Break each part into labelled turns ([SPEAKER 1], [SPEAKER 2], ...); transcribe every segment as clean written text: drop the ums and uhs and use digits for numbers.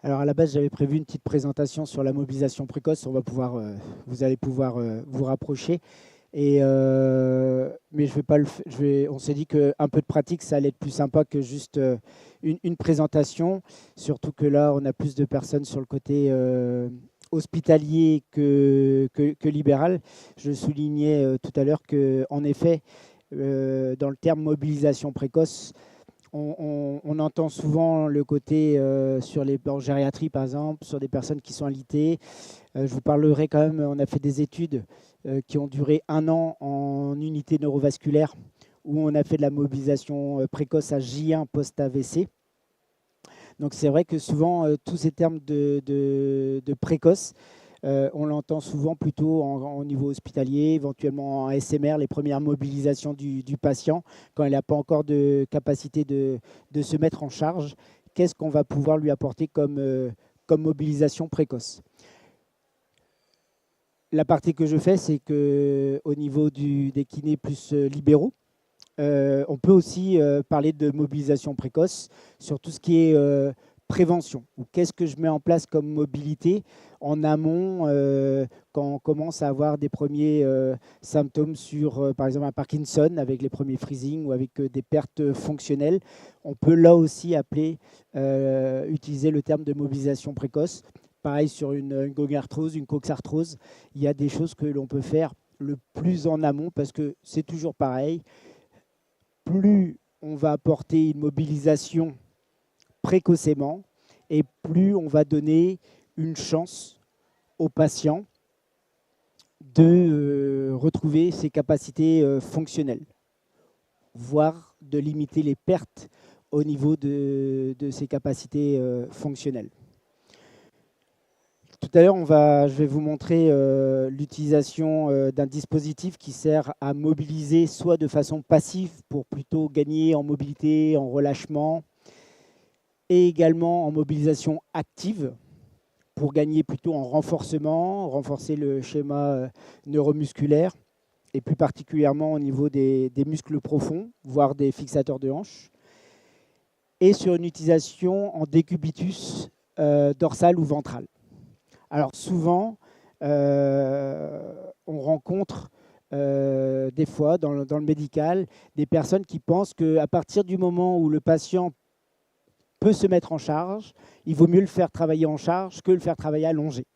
[SPEAKER 1] Alors à la base, j'avais prévu une petite présentation sur la mobilisation précoce. Vous allez pouvoir vous rapprocher. Mais je vais pas on s'est dit qu'un peu de pratique, ça allait être plus sympa que juste une présentation. Surtout que là, on a plus de personnes sur le côté hospitalier que libéral. Je soulignais tout à l'heure que, en effet, dans le terme mobilisation précoce, on entend souvent le côté sur les en gériatrie, par exemple, sur des personnes qui sont alitées. Je vous parlerai quand même, on a fait des études qui ont duré 1 an en unité neurovasculaire, où on a fait de la mobilisation précoce à J1 post-AVC. Donc c'est vrai que souvent, tous ces termes de précoce, on l'entend souvent plutôt au niveau hospitalier, éventuellement en SMR, les premières mobilisations du patient, quand il n'a pas encore de capacité de se mettre en charge. Qu'est-ce qu'on va pouvoir lui apporter comme mobilisation précoce? La partie que je fais, c'est qu'au niveau des kinés plus libéraux, on peut aussi parler de mobilisation précoce sur tout ce qui est prévention. Ou qu'est-ce que je mets en place comme mobilité en amont quand on commence à avoir des premiers symptômes sur, par exemple, un Parkinson avec les premiers freezing ou avec des pertes fonctionnelles. On peut là aussi utiliser le terme de mobilisation précoce. Pareil sur une gonarthrose, une coxarthrose, il y a des choses que l'on peut faire le plus en amont parce que c'est toujours pareil. Plus on va apporter une mobilisation précocement et plus on va donner une chance au patient de retrouver ses capacités fonctionnelles, voire de limiter les pertes au niveau de ses capacités fonctionnelles. Tout à l'heure, je vais vous montrer l'utilisation d'un dispositif qui sert à mobiliser soit de façon passive pour plutôt gagner en mobilité, en relâchement, et également en mobilisation active pour gagner plutôt en renforcement, renforcer le schéma neuromusculaire et plus particulièrement au niveau des muscles profonds, voire des fixateurs de hanches, et sur une utilisation en décubitus dorsal ou ventral. Alors souvent, on rencontre des fois dans le médical des personnes qui pensent qu'à partir du moment où le patient peut se mettre en charge, il vaut mieux le faire travailler en charge que le faire travailler allongé.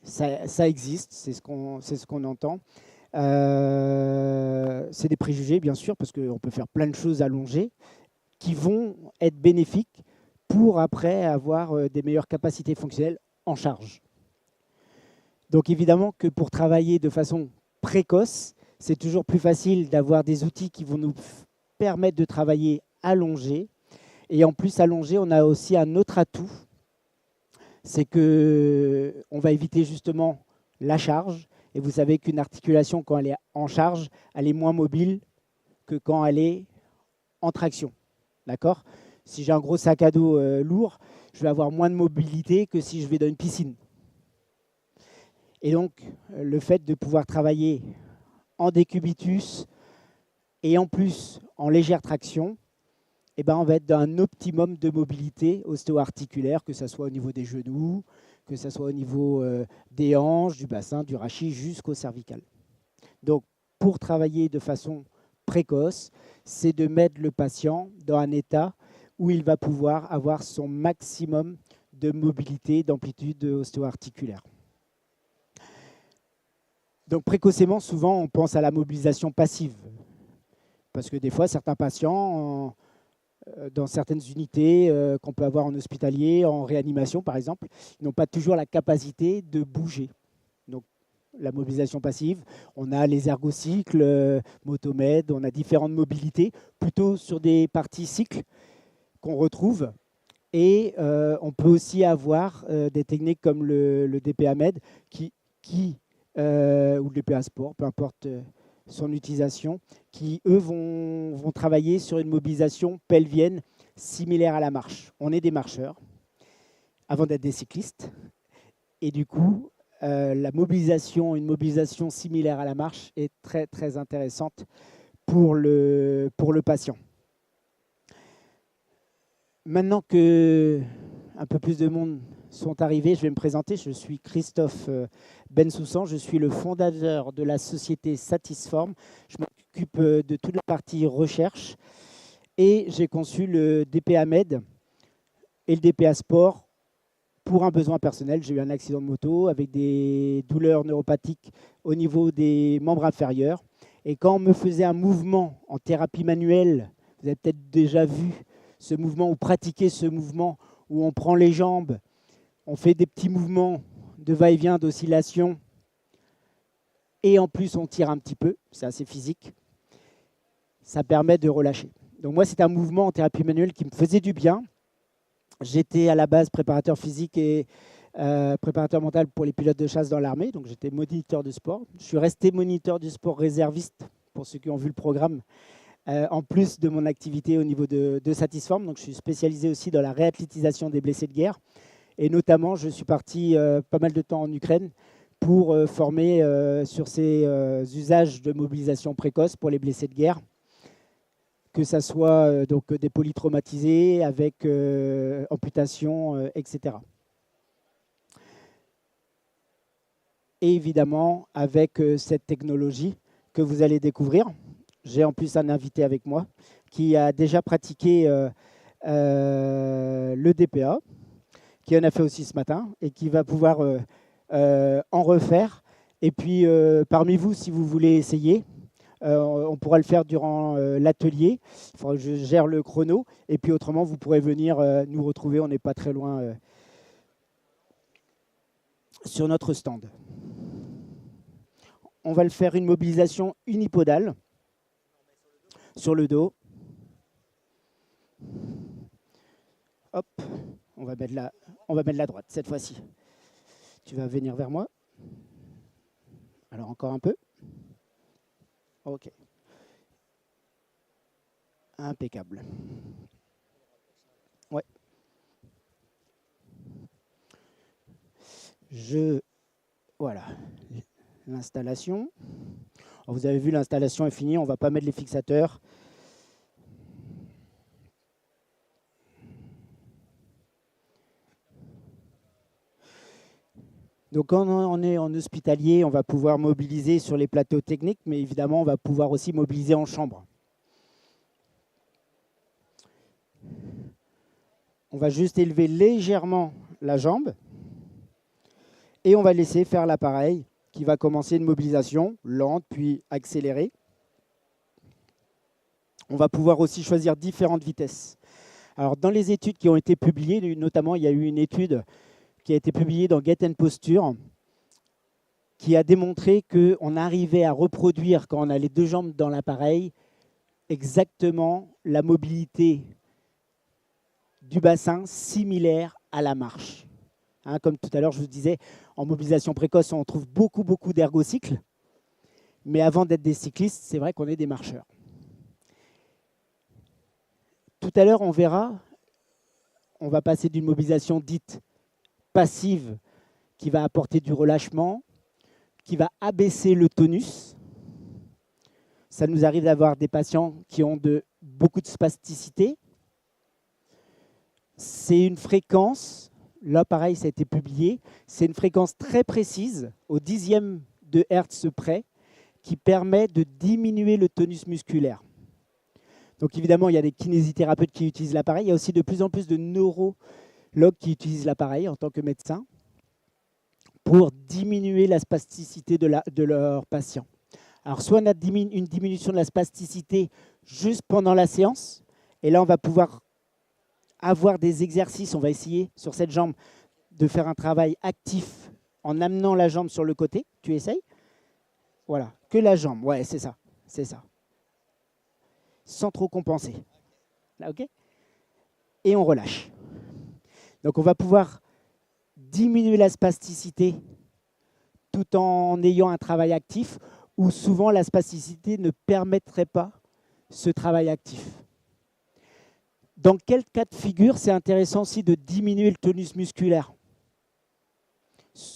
[SPEAKER 1] Ça existe, c'est ce qu'on entend. C'est des préjugés, bien sûr, parce qu'on peut faire plein de choses allongées qui vont être bénéfiques pour après avoir des meilleures capacités fonctionnelles en charge. Donc évidemment que pour travailler de façon précoce, c'est toujours plus facile d'avoir des outils qui vont nous permettre de travailler allongé. Et en plus, allongé, on a aussi un autre atout, c'est qu'on va éviter justement la charge. Et vous savez qu'une articulation, quand elle est en charge, elle est moins mobile que quand elle est en traction. D'accord ? Si j'ai un gros sac à dos lourd, je vais avoir moins de mobilité que si je vais dans une piscine. Et donc, le fait de pouvoir travailler en décubitus et en plus en légère traction, eh ben, on va être dans un optimum de mobilité ostéo-articulaire, que ce soit au niveau des genoux, que ce soit au niveau des hanches, du bassin, du rachis, jusqu'au cervical. Donc, pour travailler de façon précoce, c'est de mettre le patient dans un état où il va pouvoir avoir son maximum de mobilité, d'amplitude ostéo-articulaire. Donc, précocement, souvent, on pense à la mobilisation passive. Parce que des fois, certains patients, dans certaines unités qu'on peut avoir en hospitalier, en réanimation par exemple, ils n'ont pas toujours la capacité de bouger. Donc la mobilisation passive, on a les ergocycles, Motomed, on a différentes mobilités, plutôt sur des parties cycles qu'on retrouve. Et on peut aussi avoir des techniques comme le DPA Med ou le DPA Sport, peu importe son utilisation, qui, eux, vont travailler sur une mobilisation pelvienne similaire à la marche. On est des marcheurs avant d'être des cyclistes. Et du coup, une mobilisation similaire à la marche est très, très intéressante pour le patient. Maintenant que un peu plus de monde sont arrivés, je vais me présenter. Je suis Christophe Bensoussan. Je suis le fondateur de la société Satisform. Je m'occupe de toute la partie recherche et j'ai conçu le DPA Med et le DPA Sport pour un besoin personnel. J'ai eu un accident de moto avec des douleurs neuropathiques au niveau des membres inférieurs. Et quand on me faisait un mouvement en thérapie manuelle, vous avez peut-être déjà vu ce mouvement ou pratiqué ce mouvement où on prend les jambes, on fait des petits mouvements de va-et-vient, d'oscillation, et en plus on tire un petit peu, c'est assez physique, ça permet de relâcher. Donc moi, c'est un mouvement en thérapie manuelle qui me faisait du bien. J'étais à la base préparateur physique et préparateur mental pour les pilotes de chasse dans l'armée, donc j'étais moniteur de sport. Je suis resté moniteur du sport réserviste, pour ceux qui ont vu le programme, en plus de mon activité au niveau de Satisform. Donc je suis spécialisé aussi dans la réathlétisation des blessés de guerre. Et notamment, je suis parti pas mal de temps en Ukraine pour former sur ces usages de mobilisation précoce pour les blessés de guerre, que ce soit donc des polytraumatisés avec amputation, etc. Et évidemment, avec cette technologie que vous allez découvrir, j'ai en plus un invité avec moi qui a déjà pratiqué le DPA, qui en a fait aussi ce matin et qui va pouvoir en refaire. Et puis, parmi vous, si vous voulez essayer, on pourra le faire durant l'atelier. Il faudra que je gère le chrono. Et puis, autrement, vous pourrez venir nous retrouver. On n'est pas très loin sur notre stand. On va le faire une mobilisation unipodale sur le dos. Hop, on va mettre la droite cette fois-ci. Tu vas venir vers moi. Alors encore un peu. Ok. Impeccable. Ouais. Voilà. L'installation. Vous avez vu, l'installation est finie. On ne va pas mettre les fixateurs. Donc quand on est en hospitalier, on va pouvoir mobiliser sur les plateaux techniques, mais évidemment, on va pouvoir aussi mobiliser en chambre. On va juste élever légèrement la jambe et on va laisser faire l'appareil qui va commencer une mobilisation lente puis accélérée. On va pouvoir aussi choisir différentes vitesses. Alors dans les études qui ont été publiées, notamment il y a eu une étude qui a été publiée dans Get and Posture, qui a démontré qu'on arrivait à reproduire, quand on a les deux jambes dans l'appareil, exactement la mobilité du bassin similaire à la marche. Hein, comme tout à l'heure, je vous disais, en mobilisation précoce, on trouve beaucoup d'ergocycles. Mais avant d'être des cyclistes, c'est vrai qu'on est des marcheurs. Tout à l'heure, on verra, on va passer d'une mobilisation dite passive qui va apporter du relâchement, qui va abaisser le tonus. Ça nous arrive d'avoir des patients qui ont beaucoup de spasticité. C'est une fréquence, là pareil, ça a été publié, c'est une fréquence très précise, au dixième de hertz près, qui permet de diminuer le tonus musculaire. Donc évidemment, il y a des kinésithérapeutes qui utilisent l'appareil, il y a aussi de plus en plus de neurologues qui utilisent l'appareil en tant que médecin pour diminuer la spasticité de leurs patients. Alors soit on a une diminution de la spasticité juste pendant la séance, et là on va pouvoir avoir des exercices, on va essayer sur cette jambe de faire un travail actif en amenant la jambe sur le côté. Tu essayes? Voilà, que la jambe, ouais, c'est ça, c'est ça. Sans trop compenser. Là, ok? Et on relâche. Donc on va pouvoir diminuer la spasticité tout en ayant un travail actif, où souvent la spasticité ne permettrait pas ce travail actif. Dans quel cas de figure, c'est intéressant aussi de diminuer le tonus musculaire?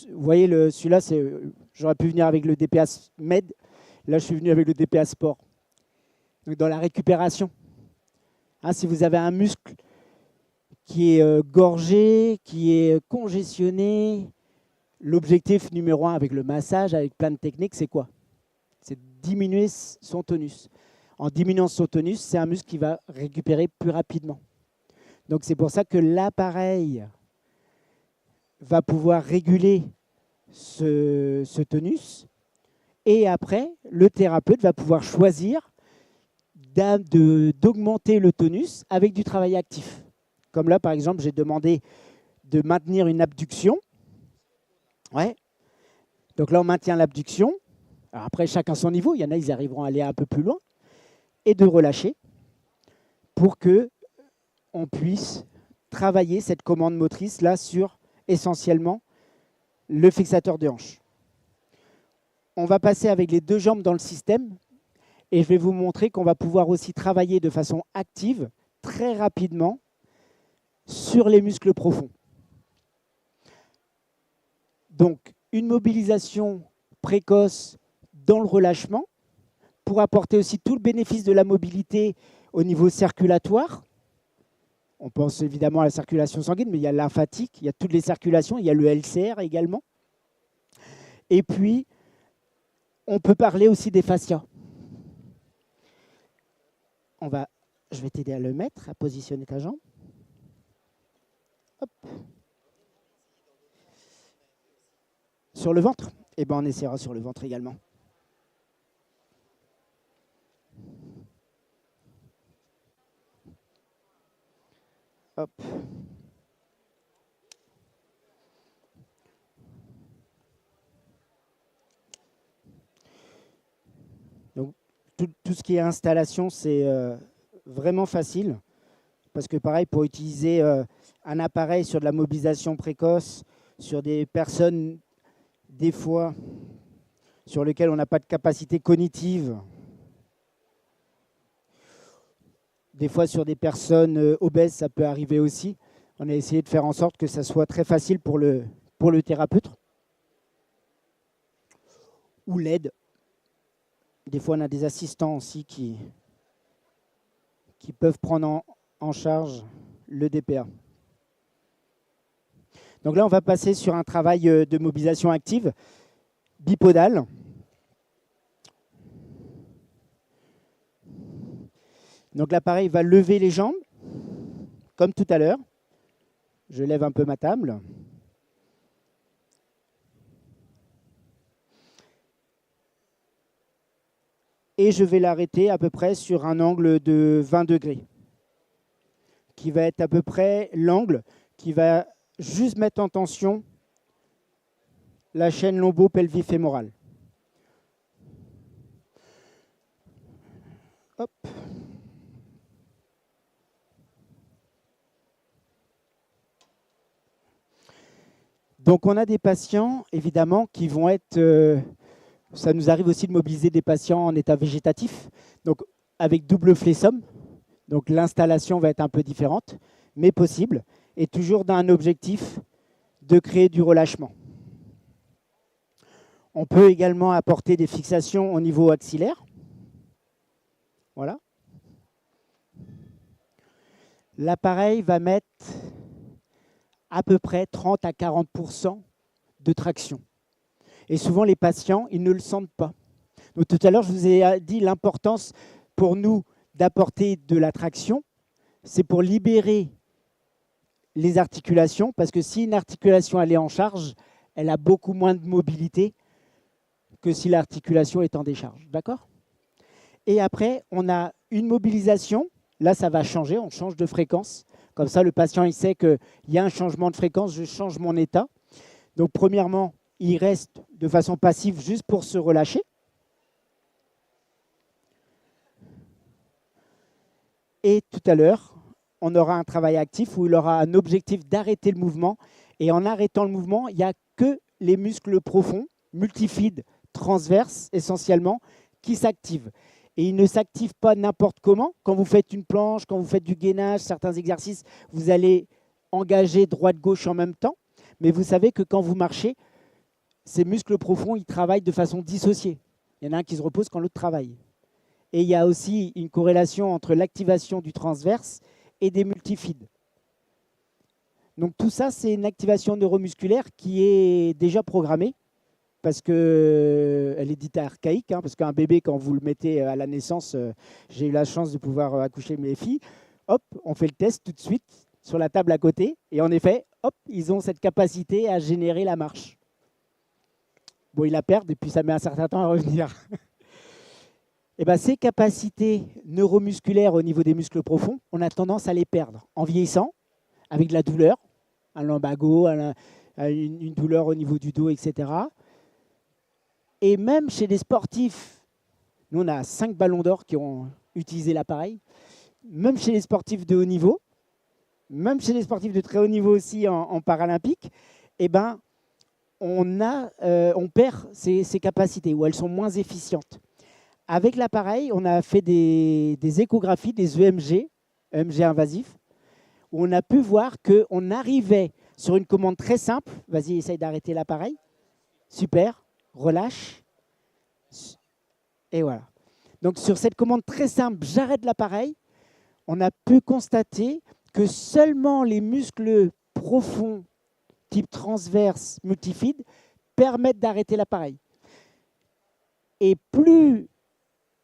[SPEAKER 1] Vous voyez, celui-là, j'aurais pu venir avec le DPA Med. Là, je suis venu avec le DPA Sport. Donc, dans la récupération, hein, si vous avez un muscle qui est gorgé, qui est congestionné. L'objectif numéro 1 avec le massage, avec plein de techniques, c'est quoi? C'est diminuer son tonus. En diminuant son tonus, c'est un muscle qui va récupérer plus rapidement. Donc c'est pour ça que l'appareil va pouvoir réguler ce tonus. Et après, le thérapeute va pouvoir choisir d'augmenter le tonus avec du travail actif. Comme là, par exemple, j'ai demandé de maintenir une abduction. Ouais. Donc là, on maintient l'abduction. Alors après, chacun son niveau. Il y en a, ils arriveront à aller un peu plus loin. Et de relâcher pour qu'on puisse travailler cette commande motrice là sur essentiellement le fixateur de hanche. On va passer avec les deux jambes dans le système et je vais vous montrer qu'on va pouvoir aussi travailler de façon active très rapidement sur les muscles profonds. Donc, une mobilisation précoce dans le relâchement pour apporter aussi tout le bénéfice de la mobilité au niveau circulatoire. On pense évidemment à la circulation sanguine, mais il y a la lymphatique, il y a toutes les circulations, il y a le LCR également. Et puis, on peut parler aussi des fascias. Je vais t'aider à le mettre, à positionner ta jambe. Hop. Sur le ventre? Eh bien, on essaiera sur le ventre également. Hop. Donc, tout ce qui est installation, c'est vraiment facile. Parce que pareil, pour utiliser un appareil sur de la mobilisation précoce, sur des personnes, des fois, sur lesquelles on n'a pas de capacité cognitive, des fois sur des personnes obèses, ça peut arriver aussi. On a essayé de faire en sorte que ça soit très facile pour le thérapeute. Ou l'aide. Des fois, on a des assistants aussi qui peuvent prendre en charge le DPA. Donc là, on va passer sur un travail de mobilisation active bipodale. Donc l'appareil va lever les jambes, comme tout à l'heure. Je lève un peu ma table. Et je vais l'arrêter à peu près sur un angle de 20 degrés, qui va être à peu près l'angle qui va juste mettre en tension la chaîne lombo-pelvifémorale. Hop. Donc on a des patients, évidemment, qui vont être... ça nous arrive aussi de mobiliser des patients en état végétatif, donc avec double flessum. Donc l'installation va être un peu différente, mais possible, et toujours d'un objectif de créer du relâchement. On peut également apporter des fixations au niveau axillaire. Voilà. L'appareil va mettre à peu près 30 à 40% de traction. Et souvent, les patients, ils ne le sentent pas. Donc, tout à l'heure, je vous ai dit l'importance pour nous d'apporter de la traction. C'est pour libérer les articulations, parce que si une articulation elle est en charge, elle a beaucoup moins de mobilité que si l'articulation est en décharge. D'accord? Et après, on a une mobilisation. Là, ça va changer, on change de fréquence. Comme ça, le patient, il sait qu'il y a un changement de fréquence, je change mon état. Donc, premièrement, il reste de façon passive juste pour se relâcher. Et tout à l'heure, on aura un travail actif où il aura un objectif d'arrêter le mouvement. Et en arrêtant le mouvement, il n'y a que les muscles profonds, multifides, transverses essentiellement, qui s'activent. Et ils ne s'activent pas n'importe comment. Quand vous faites une planche, quand vous faites du gainage, certains exercices, vous allez engager droite-gauche en même temps. Mais vous savez que quand vous marchez, ces muscles profonds, ils travaillent de façon dissociée. Il y en a un qui se repose quand l'autre travaille. Et il y a aussi une corrélation entre l'activation du transverse et des multifides. Donc tout ça, c'est une activation neuromusculaire qui est déjà programmée parce qu'elle est dite archaïque, hein, parce qu'un bébé, quand vous le mettez à la naissance, j'ai eu la chance de pouvoir accoucher mes filles, hop, on fait le test tout de suite sur la table à côté, et en effet, hop, ils ont cette capacité à générer la marche. Bon, ils la perdent, et puis ça met un certain temps à revenir. Et ben, ces capacités neuromusculaires au niveau des muscles profonds, on a tendance à les perdre en vieillissant, avec de la douleur, un lumbago, une douleur au niveau du dos, etc. Et même chez les sportifs, nous on a 5 ballons d'or qui ont utilisé l'appareil, même chez les sportifs de haut niveau, même chez les sportifs de très haut niveau aussi en paralympique, eh ben, on perd ces capacités, ou elles sont moins efficientes. Avec l'appareil, on a fait des échographies, des EMG invasifs, où on a pu voir qu'on arrivait sur une commande très simple. Vas-y, essaye d'arrêter l'appareil. Super, relâche. Et voilà. Donc sur cette commande très simple, j'arrête l'appareil, on a pu constater que seulement les muscles profonds, type transverse, multifide, permettent d'arrêter l'appareil. Et plus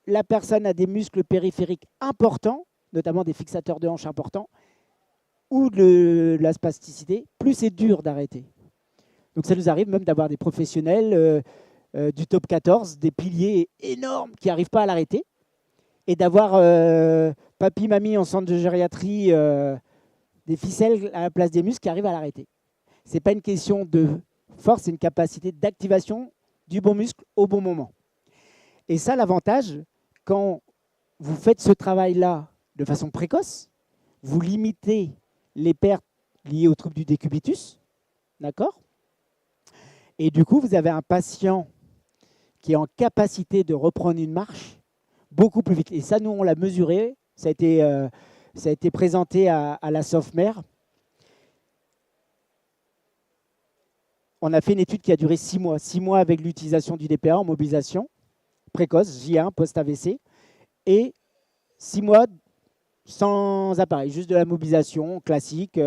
[SPEAKER 1] la personne a des muscles périphériques importants, notamment des fixateurs de hanches importants, ou de la spasticité, plus c'est dur d'arrêter. Donc ça nous arrive même d'avoir des professionnels du top 14, des piliers énormes qui n'arrivent pas à l'arrêter, et d'avoir papy, mamie en centre de gériatrie, des ficelles à la place des muscles qui arrivent à l'arrêter. Ce n'est pas une question de force, c'est une capacité d'activation du bon muscle au bon moment. Et ça, l'avantage, quand vous faites ce travail-là de façon précoce, vous limitez les pertes liées aux troubles du décubitus, d'accord? Et du coup, vous avez un patient qui est en capacité de reprendre une marche beaucoup plus vite. Et ça, nous, on l'a mesuré. Ça a été présenté à la SOFMER. On a fait une étude qui a duré 6 mois. 6 mois avec l'utilisation du DPA en mobilisation précoce, J1, post-AVC, et 6 mois sans appareil, juste de la mobilisation classique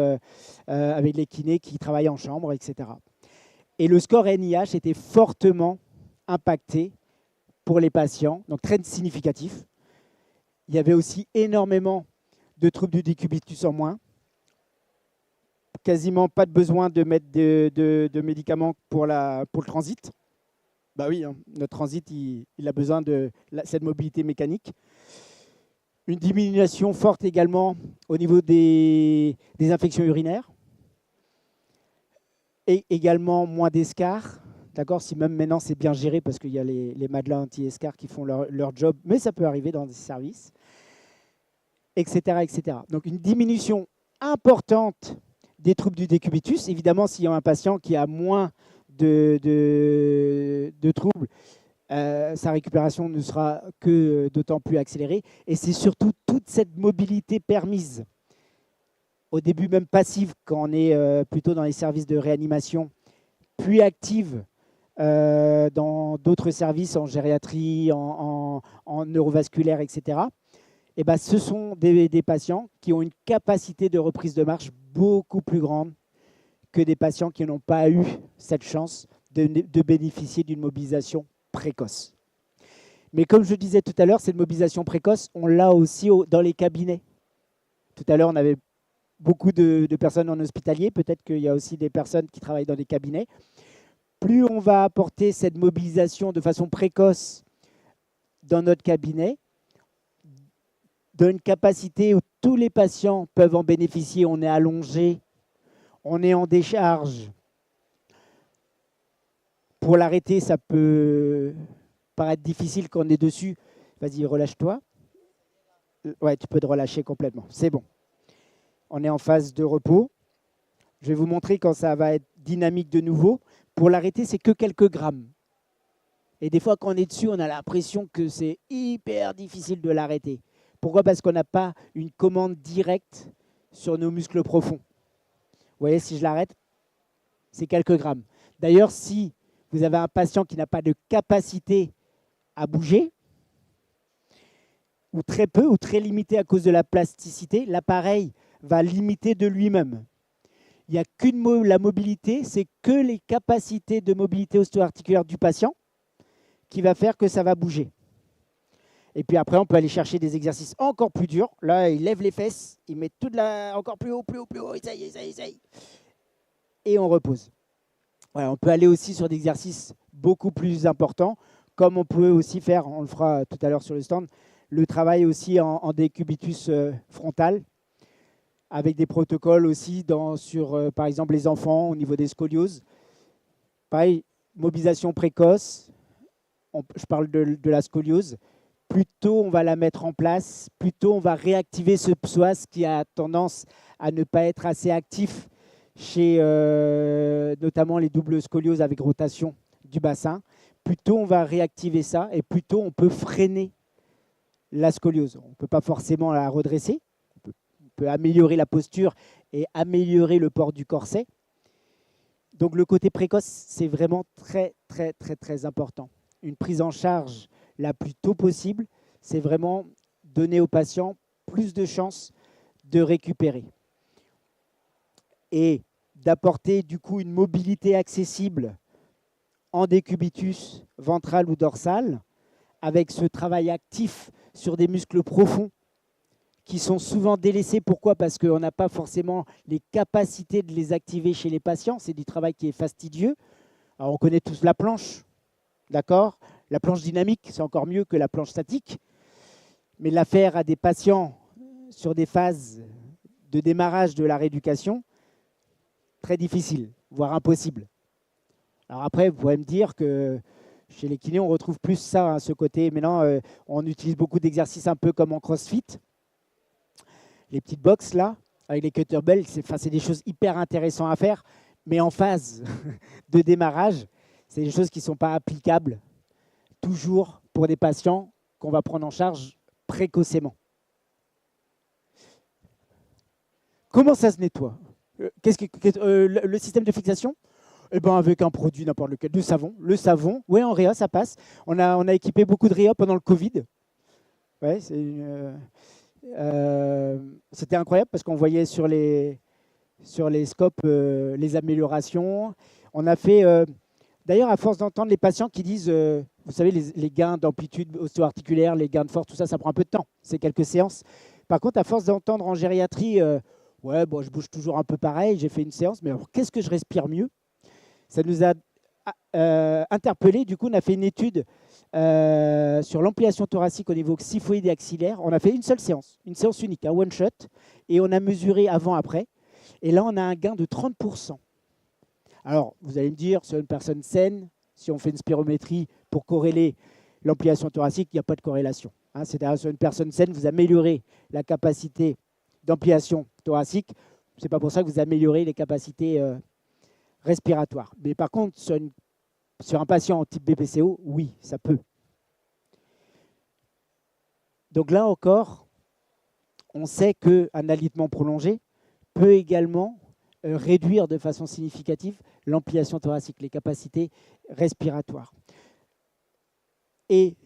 [SPEAKER 1] avec les kinés qui travaillent en chambre, etc. Et le score NIH était fortement impacté pour les patients, donc très significatif. Il y avait aussi énormément de troubles du décubitus en moins. Quasiment pas de besoin de mettre de médicaments pour le transit. Bah oui, hein, notre transit, il a besoin de cette mobilité mécanique. Une diminution forte également au niveau des infections urinaires. Et également moins d'escarres. D'accord, si même maintenant c'est bien géré parce qu'il y a les Madelins anti-escarres qui font leur job, mais ça peut arriver dans des services, etc., etc. Donc une diminution importante des troubles du décubitus. Évidemment, s'il y a un patient qui a moins de troubles, sa récupération ne sera que d'autant plus accélérée. Et c'est surtout toute cette mobilité permise, au début même passive, quand on est plutôt dans les services de réanimation, puis active dans d'autres services, en gériatrie, en neurovasculaire, etc. Et ben, ce sont des patients qui ont une capacité de reprise de marche beaucoup plus grande que des patients qui n'ont pas eu cette chance de bénéficier d'une mobilisation précoce. Mais comme je disais tout à l'heure, cette mobilisation précoce, on l'a aussi dans les cabinets. Tout à l'heure, on avait beaucoup de personnes en hospitalier. Peut-être qu'il y a aussi des personnes qui travaillent dans des cabinets. Plus on va apporter cette mobilisation de façon précoce dans notre cabinet, d'une capacité où tous les patients peuvent en bénéficier, on est allongé, on est en décharge. Pour l'arrêter, ça peut paraître difficile quand on est dessus. Vas-y, relâche-toi. Ouais, tu peux te relâcher complètement. C'est bon. On est en phase de repos. Je vais vous montrer quand ça va être dynamique de nouveau. Pour l'arrêter, c'est que quelques grammes. Et des fois, quand on est dessus, on a l'impression que c'est hyper difficile de l'arrêter. Pourquoi? Parce qu'on n'a pas une commande directe sur nos muscles profonds. Vous voyez, si je l'arrête, c'est quelques grammes. D'ailleurs, si vous avez un patient qui n'a pas de capacité à bouger, ou très peu, ou très limité à cause de la plasticité, l'appareil va limiter de lui-même. Il n'y a qu'une la mobilité, c'est que les capacités de mobilité ostéo-articulaire du patient qui va faire que ça va bouger. Et puis après, on peut aller chercher des exercices encore plus durs. Là, il lève les fesses, il met encore plus haut, plus haut, plus haut, essaye. Et on repose. Voilà, on peut aller aussi sur des exercices beaucoup plus importants, comme on peut aussi faire, on le fera tout à l'heure sur le stand, le travail aussi en décubitus frontal, avec des protocoles aussi sur, par exemple, les enfants au niveau des scolioses. Pareil, mobilisation précoce, je parle de la scoliose. Plus tôt on va la mettre en place, plus tôt on va réactiver ce psoas qui a tendance à ne pas être assez actif chez notamment les doubles scolioses avec rotation du bassin. Plus tôt on va réactiver ça et plus tôt on peut freiner la scoliose. On ne peut pas forcément la redresser, on peut améliorer la posture et améliorer le port du corset. Donc le côté précoce, c'est vraiment très, très, très, très important. Une prise en charge la plus tôt possible, c'est vraiment donner aux patients plus de chances de récupérer. Et d'apporter du coup une mobilité accessible en décubitus ventral ou dorsal, avec ce travail actif sur des muscles profonds qui sont souvent délaissés. Pourquoi? Parce qu'on n'a pas forcément les capacités de les activer chez les patients. C'est du travail qui est fastidieux. Alors, on connaît tous la planche, d'accord? La planche dynamique, c'est encore mieux que la planche statique. Mais la faire à des patients sur des phases de démarrage de la rééducation, très difficile, voire impossible. Alors après, vous pourrez me dire que chez les kinés, on retrouve plus ça, hein, ce côté. Maintenant, on utilise beaucoup d'exercices un peu comme en CrossFit. Les petites box là, avec les kettlebells, c'est des choses hyper intéressantes à faire, mais en phase de démarrage, c'est des choses qui ne sont pas applicables toujours pour des patients qu'on va prendre en charge précocement. Comment ça se nettoie? Le système de fixation? Eh ben avec un produit n'importe lequel, du savon. Le savon, oui, en réa, ça passe. On a équipé beaucoup de réa pendant le Covid. Ouais, c'était incroyable parce qu'on voyait sur les scopes les améliorations. On a fait, d'ailleurs, à force d'entendre les patients qui disent, vous savez, les gains d'amplitude ostéo-articulaire, les gains de force, tout ça, ça prend un peu de temps. C'est quelques séances. Par contre, à force d'entendre en gériatrie, ouais, bon, je bouge toujours un peu pareil, j'ai fait une séance, mais alors qu'est-ce que je respire mieux? Ça nous a interpellés. Du coup, on a fait une étude sur l'ampliation thoracique au niveau xiphoïde et axillaire. On a fait une seule séance, une séance unique, un one shot, et on a mesuré avant-après. Et là, on a un gain de 30%. Alors, vous allez me dire, sur une personne saine, si on fait une spirométrie pour corréler l'ampliation thoracique, il n'y a pas de corrélation. Hein, c'est-à-dire, sur une personne saine, vous améliorez la capacité d'ampliation thoracique. Ce n'est pas pour ça que vous améliorez les capacités respiratoires. Mais par contre, sur un patient type BPCO, oui, ça peut. Donc là encore, on sait qu'un alitement prolongé peut également réduire de façon significative l'ampliation thoracique, les capacités respiratoires. Et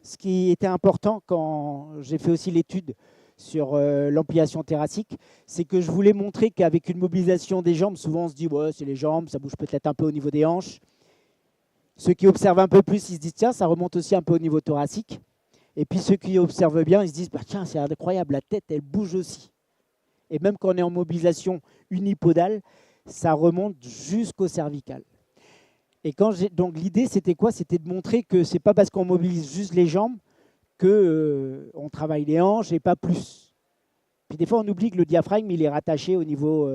[SPEAKER 1] ce qui était important quand j'ai fait aussi l'étude sur l'ampliation thoracique, c'est que je voulais montrer qu'avec une mobilisation des jambes, souvent on se dit ouais, c'est les jambes, ça bouge peut-être un peu au niveau des hanches. Ceux qui observent un peu plus, ils se disent tiens, ça remonte aussi un peu au niveau thoracique. Et puis ceux qui observent bien, ils se disent bah, tiens, c'est incroyable, la tête, elle bouge aussi. Et même quand on est en mobilisation unipodale, ça remonte jusqu'au cervical. Et donc l'idée, c'était quoi? C'était de montrer que ce n'est pas parce qu'on mobilise juste les jambes qu'on travaille les hanches et pas plus. Puis des fois, on oublie que le diaphragme, il est rattaché au niveau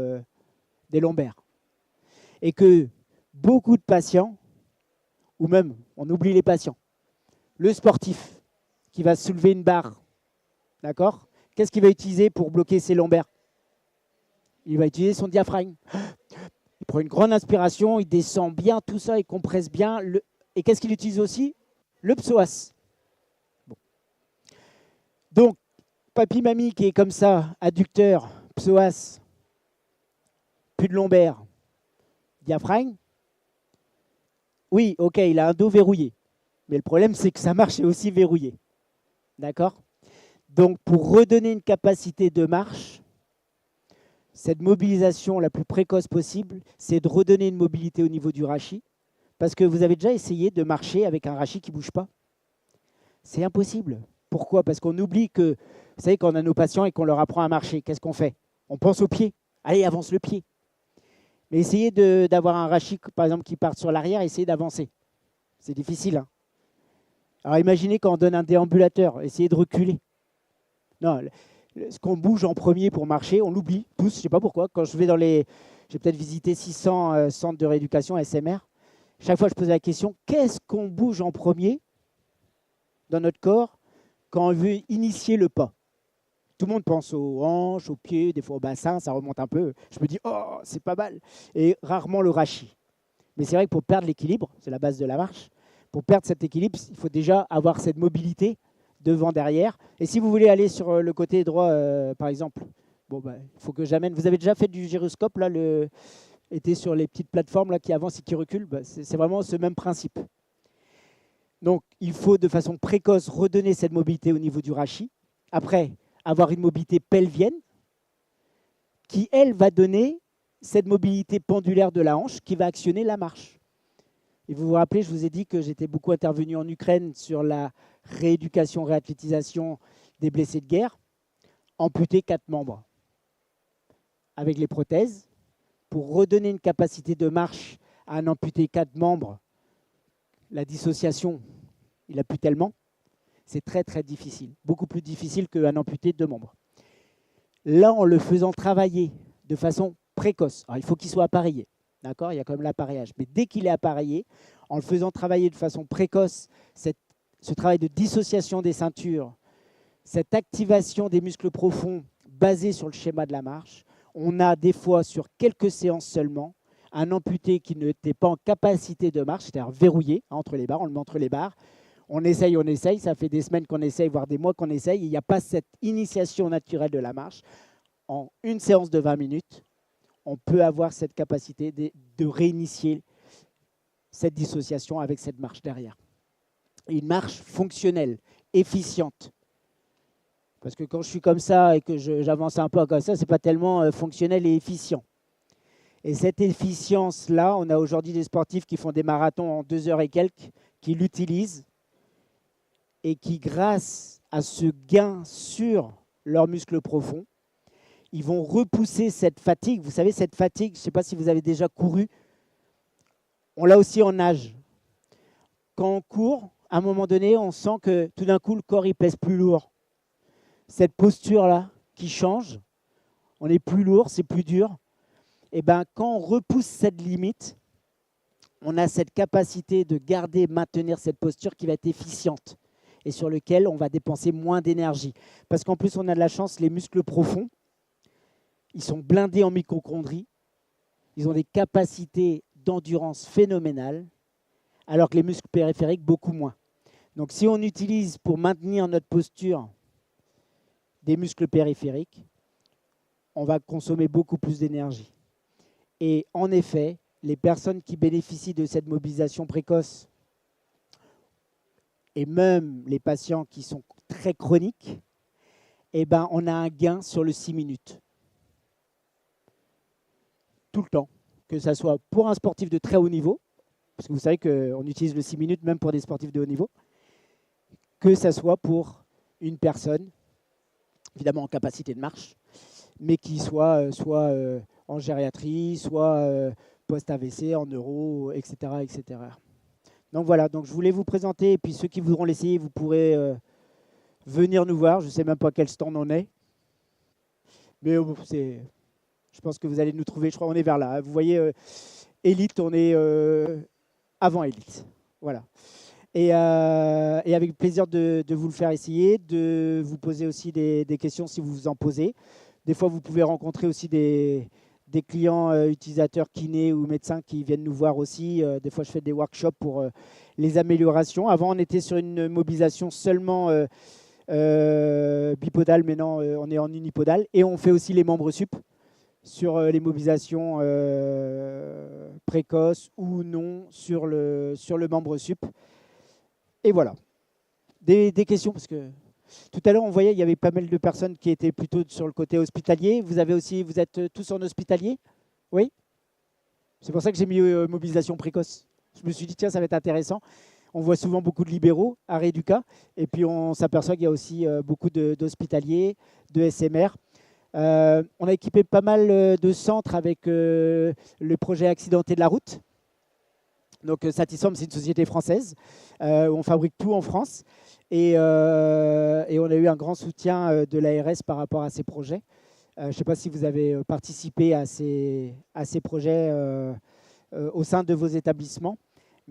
[SPEAKER 1] des lombaires. Et que beaucoup de patients, ou même, on oublie les patients, le sportif qui va soulever une barre, d'accord? Qu'est-ce qu'il va utiliser pour bloquer ses lombaires? Il va utiliser son diaphragme. Il prend une grande inspiration, il descend bien tout ça, il compresse bien. Et qu'est-ce qu'il utilise aussi? Le psoas. Bon. Donc, papy-mamie qui est comme ça, adducteur, psoas, plus de lombaire, diaphragme. Oui, ok, il a un dos verrouillé. Mais le problème, c'est que sa marche est aussi verrouillée. D'accord? Donc, pour redonner une capacité de marche, cette mobilisation la plus précoce possible, c'est de redonner une mobilité au niveau du rachis. Parce que vous avez déjà essayé de marcher avec un rachis qui ne bouge pas. C'est impossible. Pourquoi? Parce qu'on oublie que, vous savez, quand on a nos patients et qu'on leur apprend à marcher, qu'est-ce qu'on fait? On pense au pied. Allez, avance le pied. Mais essayez d'avoir un rachis, par exemple, qui parte sur l'arrière, essayez d'avancer. C'est difficile. Hein. Alors imaginez quand on donne un déambulateur, essayez de reculer. Non, ce qu'on bouge en premier pour marcher, on l'oublie tous, je ne sais pas pourquoi. Quand je vais dans les... J'ai peut-être visité 600 centres de rééducation SMR. Chaque fois, je pose la question, qu'est-ce qu'on bouge en premier dans notre corps quand on veut initier le pas? Tout le monde pense aux hanches, aux pieds, des fois au bassin, ça remonte un peu. Je me dis, oh, c'est pas mal. Et rarement le rachis. Mais c'est vrai que pour perdre l'équilibre, c'est la base de la marche, pour perdre cet équilibre, il faut déjà avoir cette mobilité devant, derrière. Et si vous voulez aller sur le côté droit, par exemple, bon, bah, il faut que j'amène. Vous avez déjà fait du gyroscope, là, était sur les petites plateformes là, qui avancent et qui reculent. Bah, c'est vraiment ce même principe. Donc, il faut de façon précoce redonner cette mobilité au niveau du rachis. Après, avoir une mobilité pelvienne qui, elle, va donner cette mobilité pendulaire de la hanche qui va actionner la marche. Et vous vous rappelez, je vous ai dit que j'étais beaucoup intervenu en Ukraine sur la rééducation, réathlétisation des blessés de guerre, amputer 4 membres avec les prothèses pour redonner une capacité de marche à un amputé 4 membres. La dissociation, il n'a plus tellement. C'est très, très difficile. Beaucoup plus difficile qu'un amputé de 2 membres. Là, en le faisant travailler de façon précoce, alors il faut qu'il soit appareillé. D'accord? Il y a quand même l'appareillage. Mais dès qu'il est appareillé, en le faisant travailler de façon précoce, ce travail de dissociation des ceintures, cette activation des muscles profonds basés sur le schéma de la marche, on a des fois, sur quelques séances seulement, un amputé qui n'était pas en capacité de marche, c'est-à-dire verrouillé entre les barres, on le met entre les barres. On essaye, ça fait des semaines qu'on essaye, voire des mois qu'on essaye. Il n'y a pas cette initiation naturelle de la marche. En une séance de 20 minutes, on peut avoir cette capacité de réinitier cette dissociation avec cette marche derrière. Une marche fonctionnelle, efficiente. Parce que quand je suis comme ça et que j'avance un peu comme ça, ce n'est pas tellement fonctionnel et efficient. Et cette efficience-là, on a aujourd'hui des sportifs qui font des marathons en 2 heures et quelques, qui l'utilisent et qui, grâce à ce gain sur leurs muscles profonds, ils vont repousser cette fatigue. Vous savez, cette fatigue, je ne sais pas si vous avez déjà couru, on l'a aussi en nage. Quand on court, à un moment donné, on sent que tout d'un coup, le corps il pèse plus lourd. Cette posture-là qui change, on est plus lourd, c'est plus dur. Et ben, quand on repousse cette limite, on a cette capacité de garder, maintenir cette posture qui va être efficiente et sur lequel on va dépenser moins d'énergie. Parce qu'en plus, on a de la chance, les muscles profonds, ils sont blindés en mitochondries, ils ont des capacités d'endurance phénoménales, alors que les muscles périphériques, beaucoup moins. Donc si on utilise pour maintenir notre posture des muscles périphériques, on va consommer beaucoup plus d'énergie. Et en effet, les personnes qui bénéficient de cette mobilisation précoce, et même les patients qui sont très chroniques, eh ben, on a un gain sur le 6 minutes. Tout le temps. Que ce soit pour un sportif de très haut niveau, parce que vous savez qu'on utilise le 6 minutes même pour des sportifs de haut niveau, que ce soit pour une personne, évidemment en capacité de marche, mais qui soit en gériatrie, soit post-AVC, en neuro, etc., etc. Donc voilà, donc je voulais vous présenter, et puis ceux qui voudront l'essayer, vous pourrez venir nous voir. Je ne sais même pas quel stand on est, mais je pense que vous allez nous trouver, je crois qu'on est vers là. Vous voyez, Elite, on est avant Elite. Voilà. Et avec plaisir de vous le faire essayer, de vous poser aussi des questions si vous vous en posez. Des fois, vous pouvez rencontrer aussi des clients utilisateurs kinés ou médecins qui viennent nous voir aussi. Des fois, je fais des workshops pour les améliorations. Avant, on était sur une mobilisation seulement bipodale. Maintenant, on est en unipodale. Et on fait aussi les membres sup sur les mobilisations précoces ou non sur le membre sup. Et voilà. Des questions, parce que Tout à l'heure, on voyait il y avait pas mal de personnes qui étaient plutôt sur le côté hospitalier. Vous avez aussi, vous êtes tous en hospitalier? Oui. C'est pour ça que j'ai mis mobilisation précoce. Je me suis dit, tiens, ça va être intéressant. On voit souvent beaucoup de libéraux à Réduca, et puis on s'aperçoit qu'il y a aussi beaucoup d'hospitaliers, de SMR. On a équipé pas mal de centres avec le projet accidenté de la route. Donc Satisform, c'est une société française où on fabrique tout en France. Et on a eu un grand soutien de l'ARS par rapport à ces projets. Je ne sais pas si vous avez participé à ces projets au sein de vos établissements.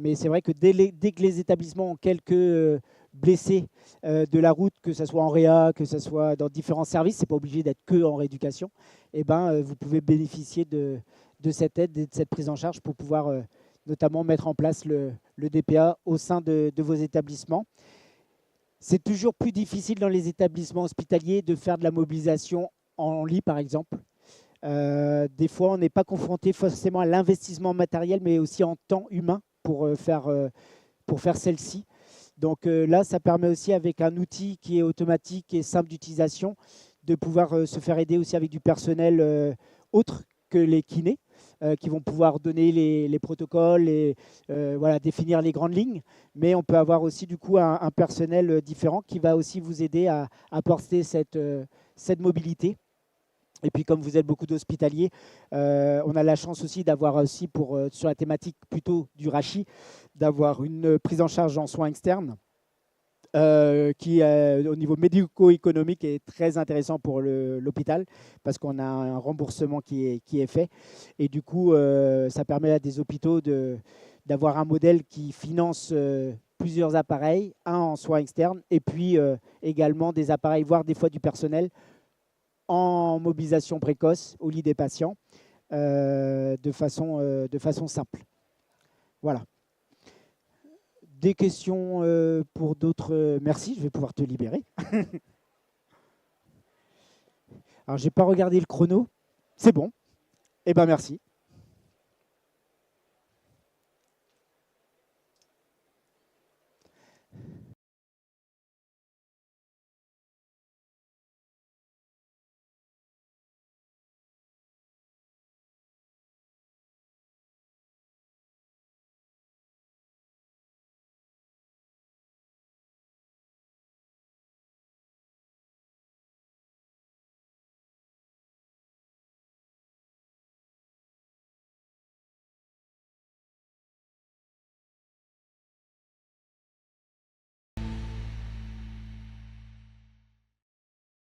[SPEAKER 1] Mais c'est vrai que dès que les établissements ont quelques blessés de la route, que ce soit en réa, que ce soit dans différents services, ce n'est pas obligé d'être que en rééducation, et ben, vous pouvez bénéficier de cette aide et de cette prise en charge pour pouvoir notamment mettre en place le DPA au sein de vos établissements. C'est toujours plus difficile dans les établissements hospitaliers de faire de la mobilisation en lit, par exemple. Des fois, on n'est pas confronté forcément à l'investissement matériel, mais aussi en temps humain pour faire celle-ci. Donc là, ça permet aussi, avec un outil qui est automatique et simple d'utilisation, de pouvoir se faire aider aussi avec du personnel autre que les kinés, qui vont pouvoir donner les protocoles et voilà, définir les grandes lignes. Mais on peut avoir aussi du coup un personnel différent qui va aussi vous aider à apporter cette mobilité. Et puis, comme vous êtes beaucoup d'hospitaliers, on a la chance aussi d'avoir aussi, sur la thématique plutôt du rachis, d'avoir une prise en charge en soins externes qui, au niveau médico-économique, est très intéressant pour l'hôpital parce qu'on a un remboursement qui est fait. Et du coup, ça permet à des hôpitaux d'avoir un modèle qui finance plusieurs appareils, un en soins externes, et puis également des appareils, voire des fois du personnel, en mobilisation précoce au lit des patients de façon simple. Voilà. Des questions pour d'autres? Merci, je vais pouvoir te libérer. Alors, je n'ai pas regardé le chrono. C'est bon. Eh bien, merci.